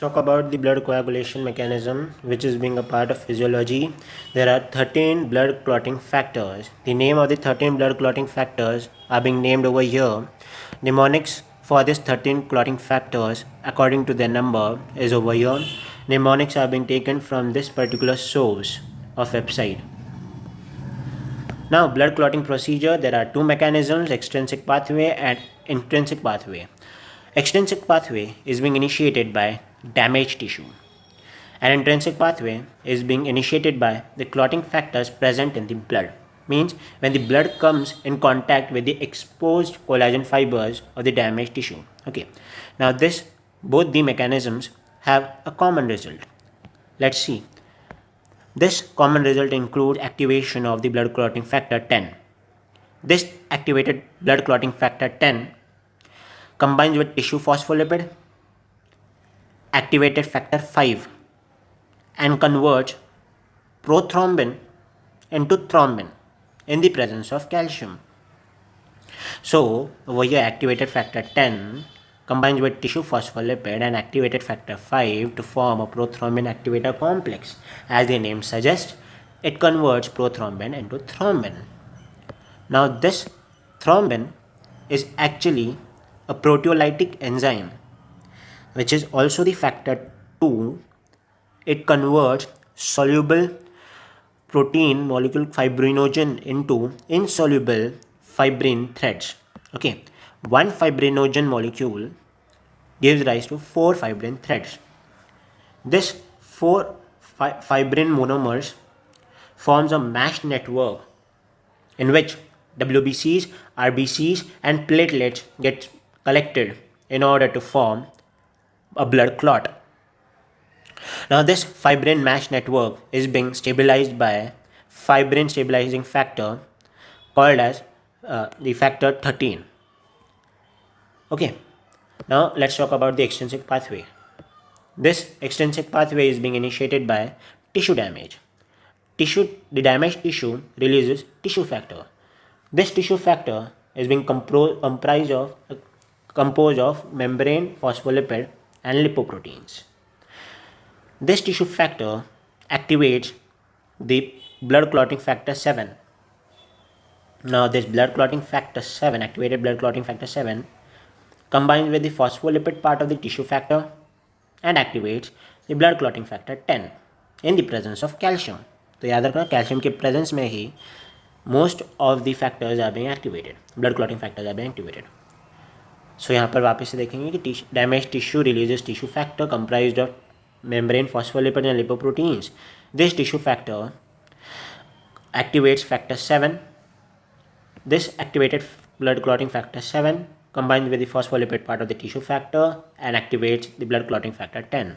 Talk about the blood coagulation mechanism, which is being a part of physiology. There are 13 blood clotting factors. The name of the 13 blood clotting factors are being named over here. Mnemonics for these 13 clotting factors, according to their number, is over here. Mnemonics are being taken from this particular source of website. Now, blood clotting procedure, there are two mechanisms, extrinsic pathway and intrinsic pathway. Extrinsic pathway is being initiated by damaged tissue. An intrinsic pathway is being initiated by the clotting factors present in the blood. Means when the blood comes in contact with the exposed collagen fibers of the damaged tissue. Okay. Now both the mechanisms have a common result. Let's see. This common result includes activation of the blood clotting factor 10. This activated blood clotting factor 10 combines with tissue phospholipid, activated factor 5, and converts prothrombin into thrombin in the presence of calcium. So, over here activated factor 10 combines with tissue phospholipid and activated factor 5 to form a prothrombin activator complex. As the name suggests, it converts prothrombin into thrombin. Now this thrombin is actually a proteolytic enzyme, which is also the factor 2. It converts soluble protein molecule fibrinogen into insoluble fibrin threads. Okay, one fibrinogen molecule gives rise to 4 fibrin threads. This 4 fibrin monomers forms a mesh network in which WBCs, RBCs and platelets get collected in order to form a blood clot. Now this fibrin mesh network is being stabilized by fibrin stabilizing factor called as the factor 13. Okay, now let's talk about the extrinsic pathway. This extrinsic pathway is being initiated by tissue damage. The damaged tissue releases tissue factor. This tissue factor is being composed of membrane, phospholipid and lipoproteins. This tissue factor activates the blood clotting factor 7. Now this blood clotting factor 7, activated blood clotting factor 7, combines with the phospholipid part of the tissue factor and activates the blood clotting factor 10 in the presence of calcium. तो याद रखना calcium के presence में ही most of the factors are being activated, blood clotting factors are being activated. So यहाँ पर वापस से देखेंगे कि damaged tissue releases tissue factor comprised of membrane, phospholipid and lipoproteins. This tissue factor activates factor 7. This activated blood clotting factor 7 combines with the phospholipid part of the tissue factor and activates the blood clotting factor 10.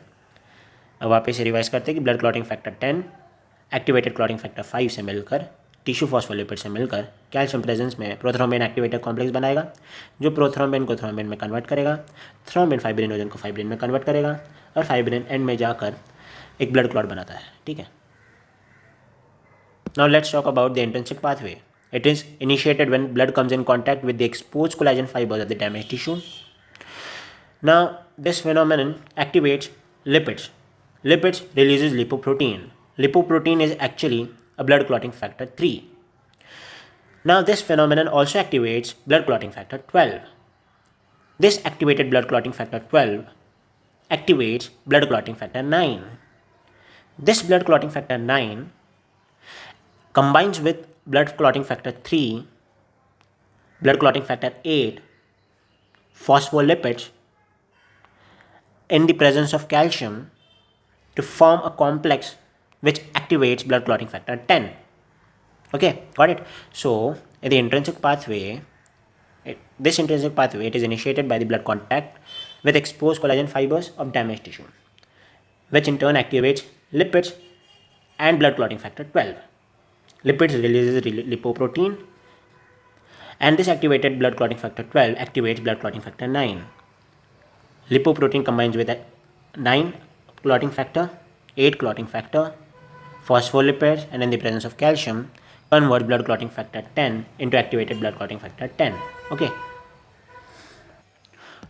अब वापस से revise करते हैं कि blood clotting factor 10 activated clotting factor 5 से मिलकर tissue phospholipid से मिलकर कैल्शियम प्रेजेंस में प्रोथ्रोम्बिन एक्टिवेटर कॉम्प्लेक्स बनाएगा, जो प्रोथ्रोम्बिन को थ्रोम्बिन में कन्वर्ट करेगा, थ्रोम्बिन फाइब्रिनोजन को फाइब्रिन में कन्वर्ट करेगा और फाइब्रिन एंड में जाकर एक ब्लड क्लॉट बनाता है. ठीक है. Now let's talk about the intrinsic pathway. It is initiated when blood comes in contact with the exposed collagen fibres of the damaged tissue. Now this phenomenon activates lipids. Lipids releases lipoprotein. Lipoprotein is actually a blood clotting factor 3. Now this phenomenon also activates blood clotting factor 12. This activated blood clotting factor 12 activates blood clotting factor 9. This blood clotting factor 9 combines with blood clotting factor 3, blood clotting factor 8, phospholipids in the presence of calcium to form a complex which activates blood clotting factor 10. Okay, got it? So, in the intrinsic pathway, this intrinsic pathway, it is initiated by the blood contact with exposed collagen fibers of damaged tissue, which in turn activates lipids and blood clotting factor 12. Lipids releases lipoprotein, and this activated blood clotting factor 12 activates blood clotting factor 9. Lipoprotein combines with a 9 clotting factor, 8 clotting factor, phospholipids, and in the presence of calcium, convert blood clotting factor 10 into activated blood clotting factor 10. Okay.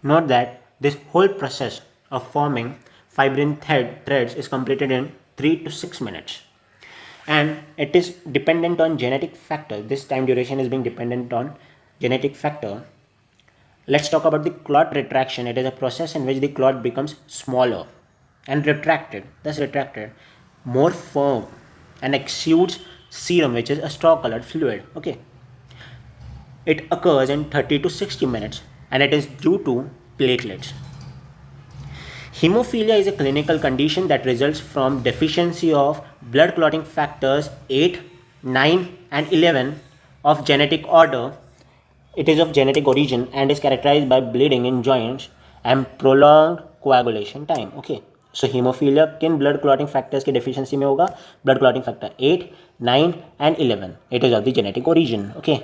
Note that this whole process of forming fibrin threads is completed in 3 to 6 minutes. And it is dependent on genetic factor. This time duration is being dependent on genetic factor. Let's talk about the clot retraction. It is a process in which the clot becomes smaller and retracted, thus retracted, more firm, and exudes serum, which is a straw colored fluid. Okay. It occurs in 30 to 60 minutes and it is due to platelets. Hemophilia is a clinical condition that results from deficiency of blood clotting factors 8, 9 and 11 of genetic order. It is of genetic origin and is characterized by bleeding in joints and prolonged coagulation time. Okay. So haemophilia किन blood clotting factors की deficiency में होगा? Blood clotting factor 8, 9 and 11. It is of the genetic origin. Okay.